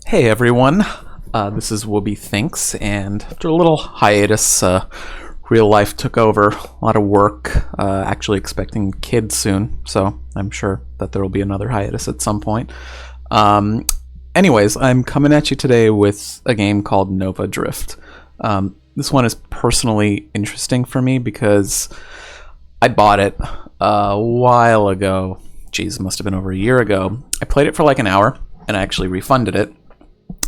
Hey everyone, this is Whoopi Thinks, and after a little hiatus, real life took over. A lot of work, actually expecting kids soon, so I'm sure that there will be another hiatus at some point. Anyways, I'm coming at you today with a game called Nova Drift. This one is personally interesting for me because I bought it a while ago. Geez, it must have been over a year ago. I played it for like an hour, and I actually refunded it.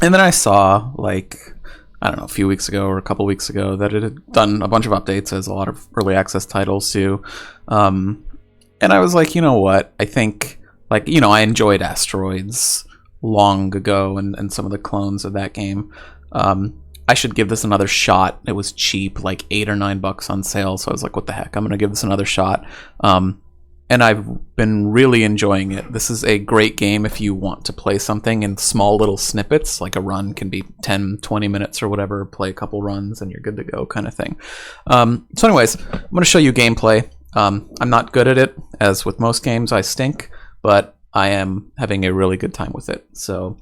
And then I saw, like, I don't know, a few weeks ago or a couple weeks ago that it had done a bunch of updates, as a lot of early access titles do. And I was like, you know what? I think, like, I enjoyed Asteroids long ago and some of the clones of that game. I should give this another shot. It was cheap, like $8 or $9 on sale. So I was like, what the heck? I'm going to give this another shot. And I've been really enjoying it. This is a great game if you want to play something in small little snippets, like a run can be 10, 20 minutes or whatever, play a couple runs and you're good to go kind of thing. So anyways, I'm going to show you gameplay. I'm not good at it, as with most games, I stink, but I am having a really good time with it. So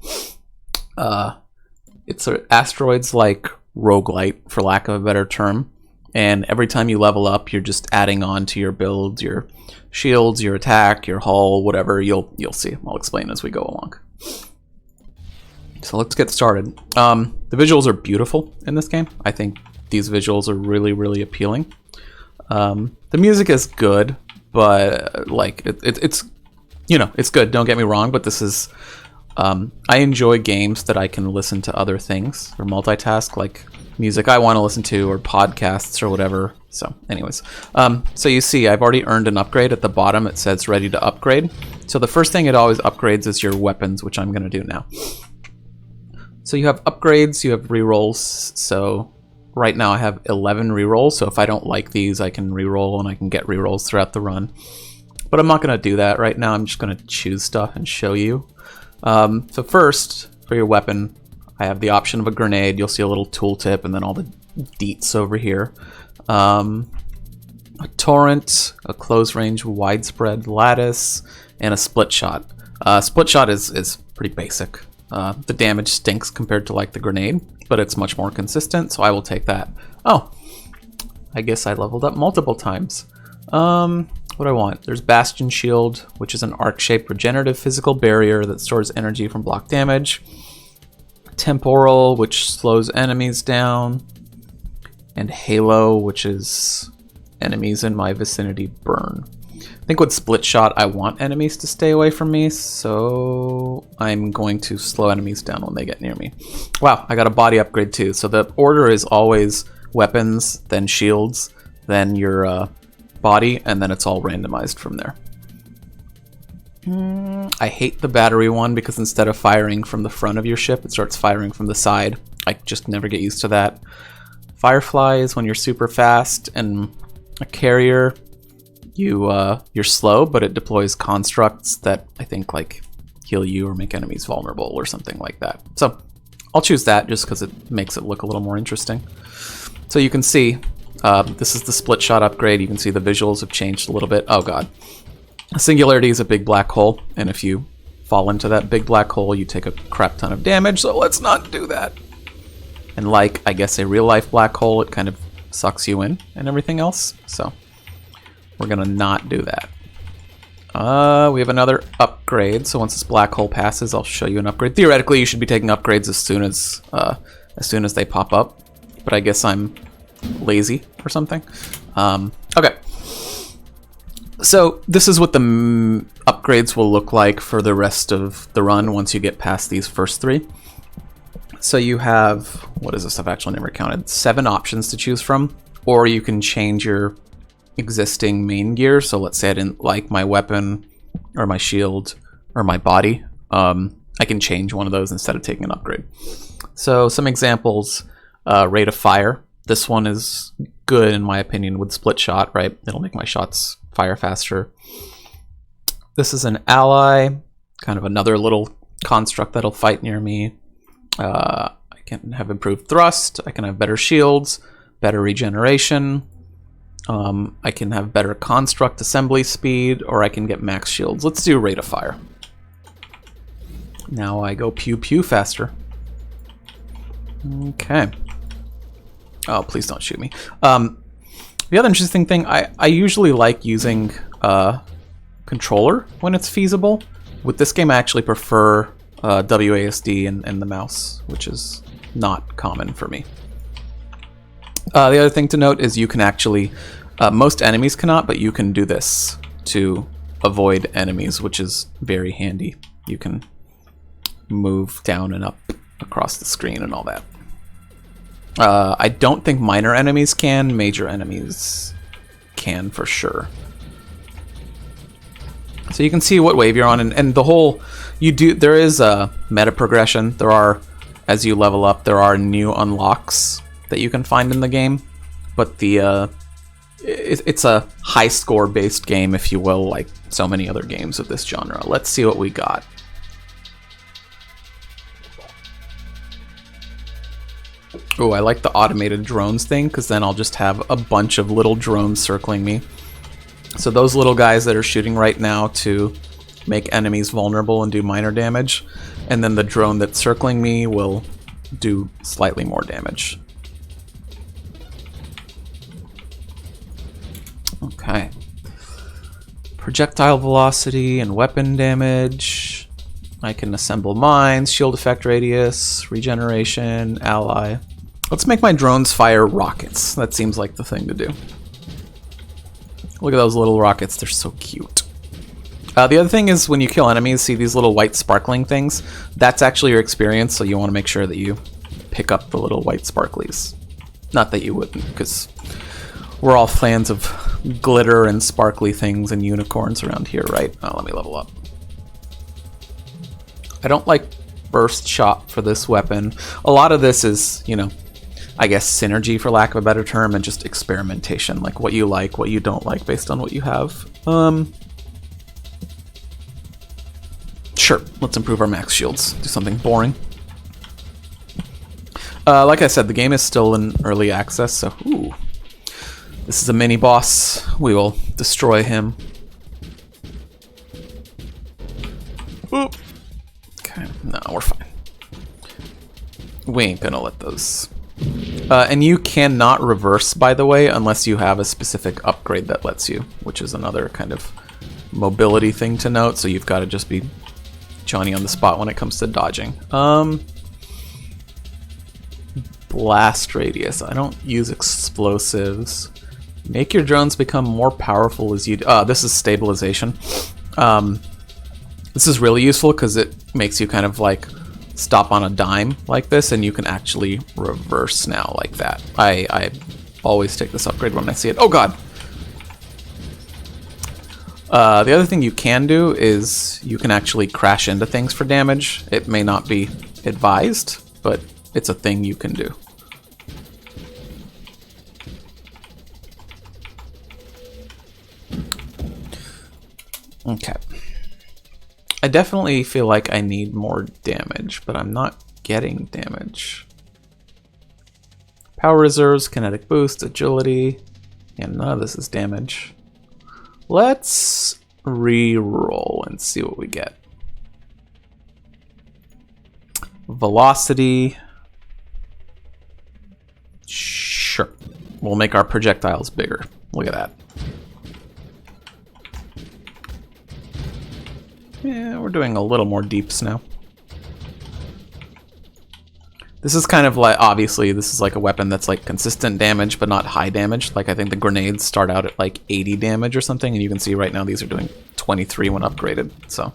it's Asteroids like Roguelite, for lack of a better term. And every time you level up, you're just adding on to your build, your shields, your attack, your hull, whatever. You'll see. I'll explain as we go along. So let's get started. The visuals are beautiful in this game. I think these visuals are really, really appealing. The music is good, but like it's it's good. Don't get me wrong, but this is I enjoy games that I can listen to other things or multitask, like music I want to listen to or podcasts or whatever. So anyways, so you see I've already earned an upgrade. At the bottom it says ready to upgrade. So the first thing it always upgrades is your weapons, which I'm going to do now. So you have upgrades, you have rerolls. So right now I have 11 rerolls, so if I don't like these I can reroll and I can get rerolls throughout the run. But I'm not going to do that right now. I'm just going to choose stuff and show you. So first, for your weapon, I have the option of a grenade. You'll see a little tooltip and then all the deets over here. A torrent, a close range widespread lattice, and a split shot. Split shot is pretty basic. The damage stinks compared to like the grenade, but it's much more consistent, so I will take that. Oh, I guess I leveled up multiple times. What do I want? There's Bastion Shield, which is an arc-shaped regenerative physical barrier that stores energy from block damage. Temporal, which slows enemies down. And Halo, which is enemies in my vicinity burn. I think with Split Shot, I want enemies to stay away from me, so I'm going to slow enemies down when they get near me. Wow, I got a body upgrade too. So the order is always weapons, then shields, then your body, and then it's all randomized from there. I hate the battery one because instead of firing from the front of your ship, it starts firing from the side. I just never get used to that. Firefly is when you're super fast, and a carrier, you're slow, but it deploys constructs that I think like heal you or make enemies vulnerable or something like that. So I'll choose that just because it makes it look a little more interesting. So you can see this is the split shot upgrade. You can see the visuals have changed a little bit. Oh god. A singularity is a big black hole, and if you fall into that big black hole, you take a crap ton of damage, so let's not do that. And like, I guess, a real-life black hole, it kind of sucks you in and everything else, so we're gonna not do that. We have another upgrade, so once this black hole passes, I'll show you an upgrade. Theoretically, you should be taking upgrades as soon as they pop up, but I guess I'm lazy or something. Okay. So this is what the upgrades will look like for the rest of the run once you get past these first three. So you have, what is this? I've actually never counted. 7 options to choose from, or you can change your existing main gear. So let's say I didn't like my weapon or my shield or my body. I can change one of those instead of taking an upgrade. So some examples, rate of fire. This one is good in my opinion with split shot, right? It'll make my shots fire faster. This is an ally, kind of another little construct that'll fight near me. I can have improved thrust. I can have better shields, better regeneration. I can have better construct assembly speed, or I can get max shields. Let's do rate of fire. Now I go pew pew faster. Okay. Oh, please don't shoot me. The other interesting thing, I usually like using controller when it's feasible. With this game, I actually prefer WASD and the mouse, which is not common for me. The other thing to note is you can actually, most enemies cannot, but you can do this to avoid enemies, which is very handy. You can move down and up across the screen and all that. I don't think minor enemies can. Major enemies can for sure. So you can see what wave you're on, and the whole there is a meta progression. There are, as you level up, there are new unlocks that you can find in the game, but it's a high score based game, if you will, like so many other games of this genre. Let's see what we got. Oh, I like the automated drones thing, because then I'll just have a bunch of little drones circling me. So those little guys that are shooting right now to make enemies vulnerable and do minor damage, and then the drone that's circling me will do slightly more damage. Okay. Projectile velocity and weapon damage. I can assemble mines, shield effect radius, regeneration, ally. Let's make my drones fire rockets. That seems like the thing to do. Look at those little rockets, they're so cute. The other thing is when you kill enemies, see these little white sparkling things? That's actually your experience, so you want to make sure that you pick up the little white sparklies. Not that you wouldn't, because we're all fans of glitter and sparkly things and unicorns around here, right? Oh, let me level up. I don't like burst shot for this weapon. A lot of this is, you know, I guess synergy, for lack of a better term, and just experimentation, like what you like, what you don't like based on what you have. Sure, let's improve our max shields. Do something boring. Like I said, the game is still in early access, so ooh. This is a mini boss. We will destroy him. Oop. Okay, no, we're fine. We ain't gonna let those. And you cannot reverse, by the way, unless you have a specific upgrade that lets you, which is another kind of mobility thing to note, so you've got to just be Johnny on the spot when it comes to dodging. Blast radius. I don't use explosives. Make your drones become more powerful as you... this is stabilization. This is really useful because it makes you kind of like stop on a dime like this, and you can actually reverse now like that. I always take this upgrade when I see it. Oh god! The other thing you can do is you can actually crash into things for damage. It may not be advised, but it's a thing you can do. Okay. I definitely feel like I need more damage, but I'm not getting damage. Power reserves, kinetic boost, agility, and none of this is damage. Let's re-roll and see what we get. Velocity. Sure. We'll make our projectiles bigger. Look at that. Yeah, we're doing a little more deeps now. This is kind of like, obviously, this is like a weapon that's like consistent damage, but not high damage. Like I think the grenades start out at like 80 damage or something, and you can see right now these are doing 23 when upgraded. So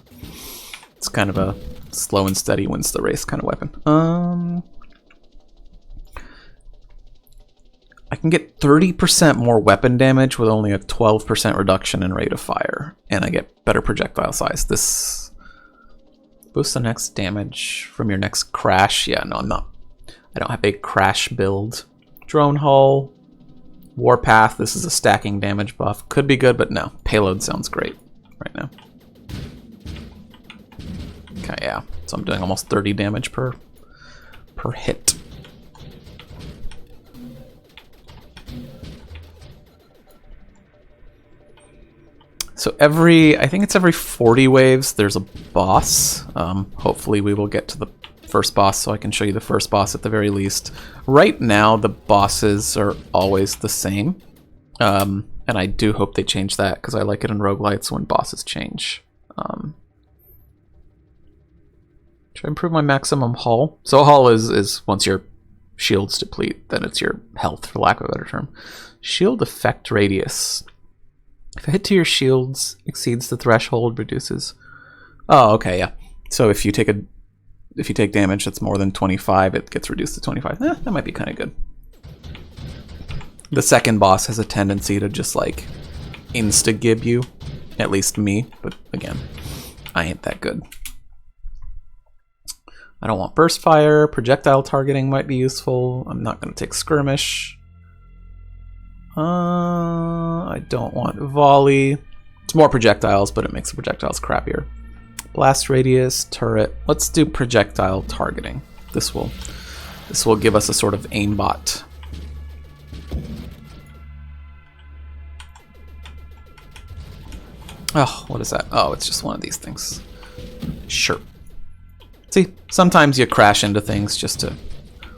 it's kind of a slow and steady wins the race kind of weapon. I can get 30% more weapon damage with only a 12% reduction in rate of fire, and I get better projectile size. This boosts the next damage from your next crash. Yeah, no, I'm not. I don't have a crash build. Drone hull, warpath. This is a stacking damage buff. Could be good, but no. Payload sounds great right now. Okay, yeah. So I'm doing almost 30 damage per hit. So I think it's every 40 waves, there's a boss. Hopefully we will get to the first boss so I can show you the first boss at the very least. Right now, the bosses are always the same. And I do hope they change that because I like it in roguelites when bosses change. Should I improve my maximum hull? So hull is once your shields deplete, then it's your health, for lack of a better term. Shield effect radius. If a hit to your shields exceeds the threshold, reduces. Oh, okay, yeah. So if you take damage that's more than 25, it gets reduced to 25. That might be kind of good. The second boss has a tendency to just like insta-gib you, at least me, but again, I ain't that good. I don't want burst fire. Projectile targeting might be useful. I'm not going to take skirmish. I don't want volley. It's more projectiles, but it makes the projectiles crappier. Blast radius, turret. Let's do projectile targeting. This will give us a sort of aimbot. Oh, what is that? Oh, it's just one of these things. Sure. See, sometimes you crash into things just to...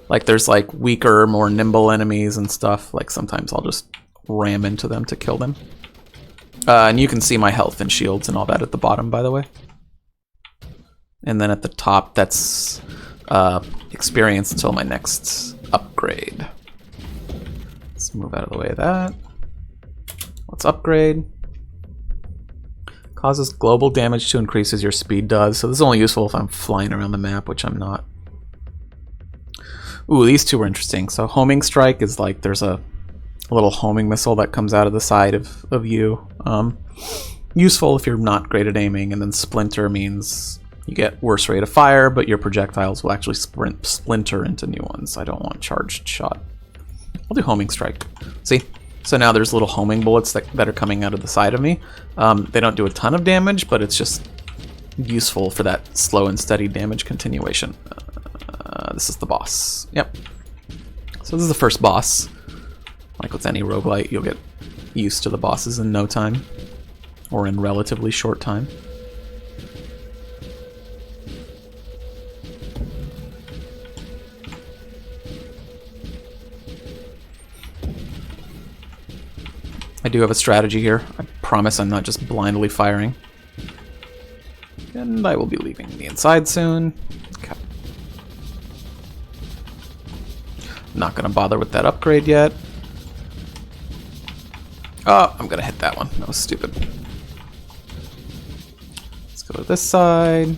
Like, there's, like, weaker, more nimble enemies and stuff. Like, sometimes I'll just ram into them to kill them. And you can see my health and shields and all that at the bottom, by the way. And then at the top, that's experience until my next upgrade. Let's move out of the way of that. Let's upgrade. Causes global damage to increase as your speed does. So this is only useful if I'm flying around the map, which I'm not. Ooh, these two were interesting. So homing strike is like there's a little homing missile that comes out of the side of you. Useful if you're not great at aiming. And then splinter means you get worse rate of fire, but your projectiles will actually splinter into new ones. I don't want charged shot. I'll do homing strike. See? So now there's little homing bullets that are coming out of the side of me. They don't do a ton of damage, but it's just useful for that slow and steady damage continuation. This is the boss. Yep. So this is the first boss. Like with any roguelite, you'll get used to the bosses in no time. Or in relatively short time. I do have a strategy here. I promise I'm not just blindly firing. And I will be leaving the inside soon. Okay. Not gonna bother with that upgrade yet. Oh, I'm gonna hit that one. That was stupid. Let's go to this side.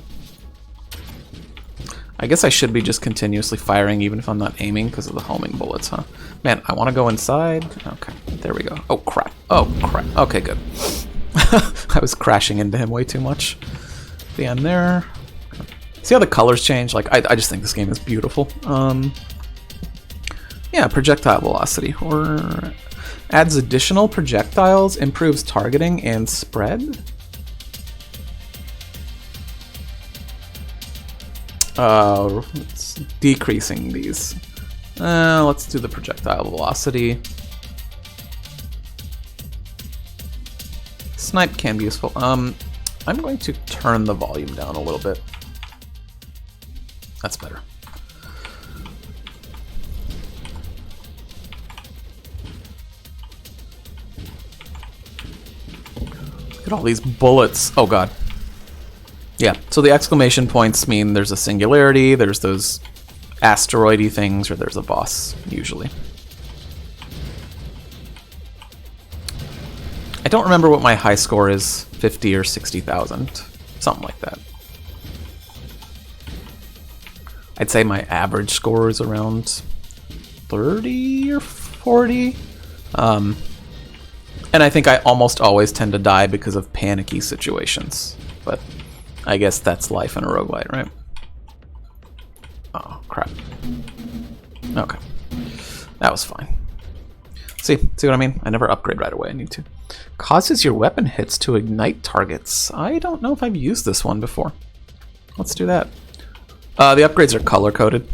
I guess I should be just continuously firing even if I'm not aiming because of the homing bullets, huh? Man, I want to go inside. Okay, there we go. Oh, crap. Oh, crap. Okay, good. I was crashing into him way too much. The end there. See how the colors change? Like, I just think this game is beautiful. Yeah, projectile velocity. Or adds additional projectiles, improves targeting and spread. It's decreasing these. Let's do the projectile velocity. Snipe can be useful. I'm going to turn the volume down a little bit. That's better. Look at all these bullets. Oh god. Yeah, so the exclamation points mean there's a singularity, there's those asteroidy things, or there's a boss, usually. I don't remember what my high score is, 50 or 60,000, something like that. I'd say my average score is around 30 or 40. And I think I almost always tend to die because of panicky situations, but I guess that's life in a roguelite, right? Oh, crap. Okay. That was fine. See what I mean? I never upgrade right away. I need to. Causes your weapon hits to ignite targets. I don't know if I've used this one before. Let's do that. The upgrades are color-coded.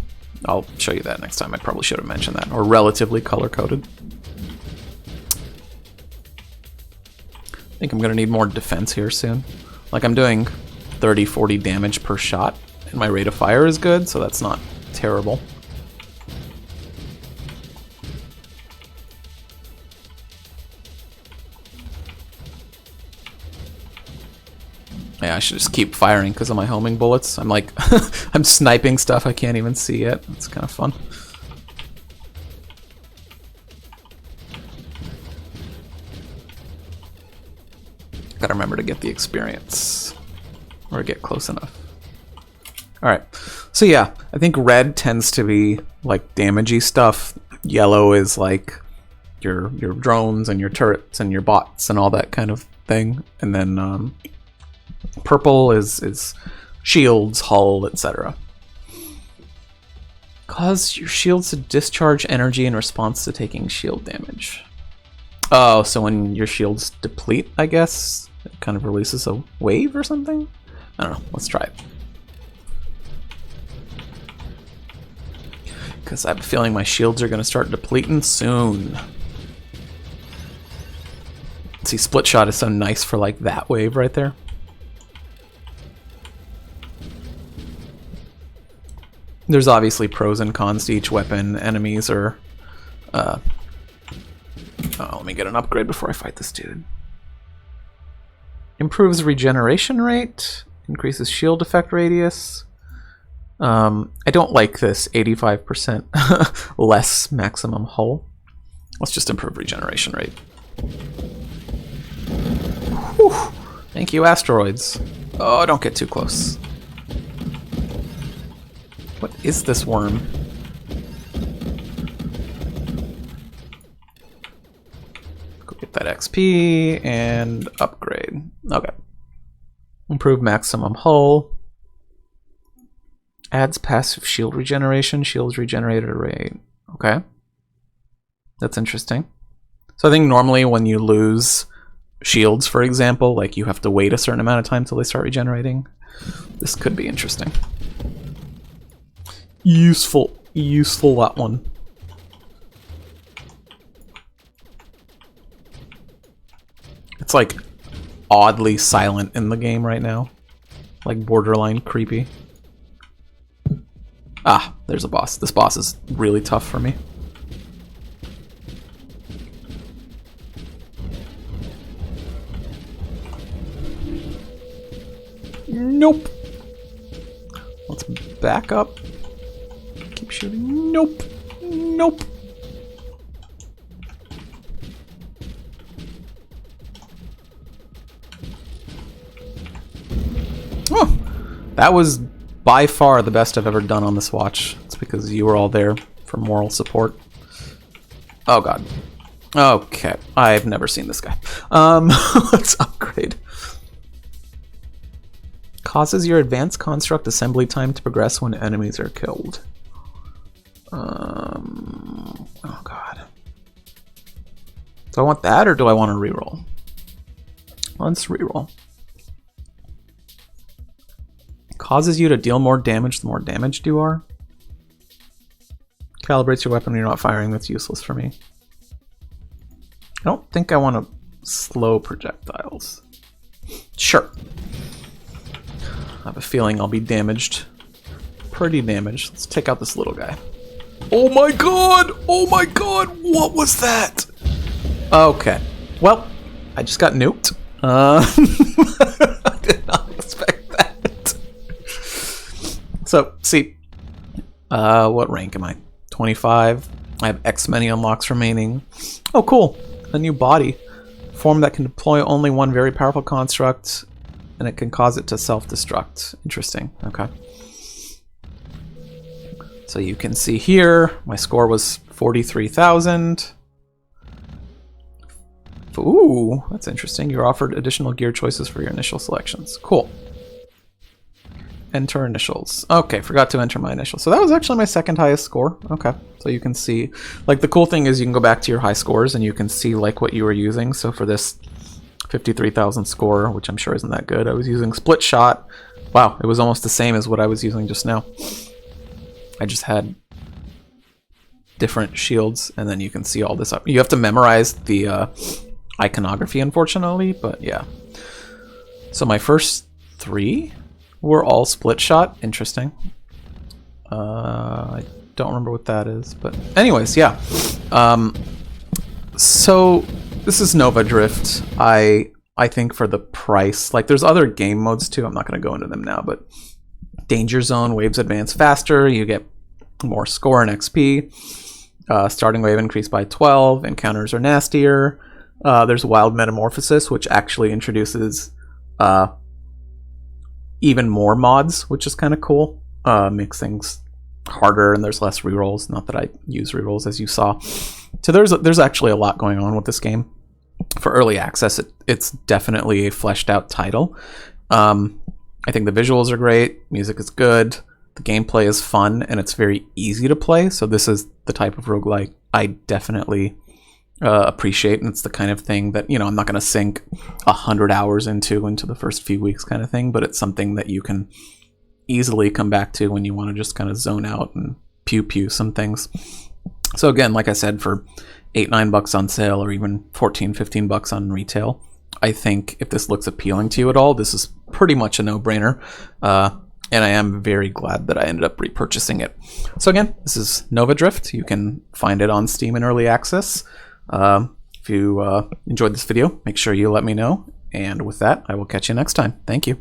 I'll show you that next time. I probably should have mentioned that. Or relatively color-coded. I think I'm going to need more defense here soon. Like, I'm doing 30-40 damage per shot, and my rate of fire is good, so that's not terrible. Yeah, I should just keep firing because of my homing bullets. I'm like, I'm sniping stuff I can't even see yet. It's kind of fun. Gotta remember to get the experience. Or get close enough. Alright, so yeah, I think red tends to be like damagey stuff. Yellow is like your drones and your turrets and your bots and all that kind of thing. And then purple is shields, hull, etc. Cause your shields to discharge energy in response to taking shield damage. Oh, so when your shields deplete, I guess, it kind of releases a wave or something? I don't know, let's try it. Because I have a feeling my shields are going to start depleting soon. See, split shot is so nice for like that wave right there. There's obviously pros and cons to each weapon. Enemies are... oh, let me get an upgrade before I fight this dude. Improves regeneration rate. Increases shield effect radius. I don't like this 85% less maximum hull. Let's just improve regeneration rate. Whew. Thank you, Asteroids. Oh, don't get too close. What is this worm? Go get that XP and upgrade. Okay. Improve maximum hull. Adds passive shield regeneration. Shields regenerated rate. Okay. That's interesting. So I think normally when you lose shields, for example, like you have to wait a certain amount of time till they start regenerating. This could be interesting. Useful, that one. It's like oddly silent in the game right now. Like borderline creepy. Ah, there's a boss. This boss is really tough for me. Nope. Let's back up. Keep shooting. Nope. Nope. Oh, that was by far the best I've ever done on this watch. It's because you were all there for moral support. Oh god. Okay, I've never seen this guy. Let's upgrade. Causes your advanced construct assembly time to progress when enemies are killed. Oh god. Do I want that or do I want to reroll? Let's reroll. Causes you to deal more damage the more damaged you are. Calibrates your weapon when you're not firing. That's useless for me. I don't think I want to slow projectiles. Sure. I have a feeling I'll be damaged. Pretty damaged. Let's take out this little guy. Oh my god! Oh my god! What was that? Okay. Well, I just got nuked. I did not expect that. So, see. What rank am I? 25. I have X many unlocks remaining. Oh, cool. A new body. Form that can deploy only one very powerful construct, and it can cause it to self-destruct. Interesting. Okay. So you can see here, my score was 43,000. Ooh, that's interesting. You're offered additional gear choices for your initial selections. Cool. Enter initials. Okay, forgot to enter my initials. So that was actually my second highest score. Okay, so you can see, like the cool thing is you can go back to your high scores and you can see like what you were using. So for this 53,000 score, which I'm sure isn't that good, I was using split shot. Wow, it was almost the same as what I was using just now. I just had different shields, and then you can see all this up. You have to memorize the iconography, unfortunately, but yeah. So my first three We're all split shot. Interesting. I don't remember what that is, but anyways, yeah. So this is Nova Drift. I think for the price, like there's other game modes too. I'm not going to go into them now, but Danger Zone, waves advance faster. You get more score and XP. Starting wave increased by 12. Encounters are nastier. There's Wild Metamorphosis, which actually introduces even more mods, which is kind of cool. Makes things harder, and there's less rerolls. Not that I use rerolls, as you saw. So there's actually a lot going on with this game. For early access, it's definitely a fleshed out title. I think the visuals are great. Music is good. The gameplay is fun, and it's very easy to play. So this is the type of roguelike I definitely appreciate, and it's the kind of thing that, you know, I'm not going to sink 100 hours into the first few weeks kind of thing, but it's something that you can easily come back to when you want to just kind of zone out and pew some things. So again, like I said, for $8-9 on sale, or even $14-15 on retail, I think if this looks appealing to you at all, this is pretty much a no-brainer. And I am very glad that I ended up repurchasing it. So again, this is Nova Drift. You can find it on Steam in early access. If you enjoyed this video, make sure you let me know. And with that, I will catch you next time. Thank you.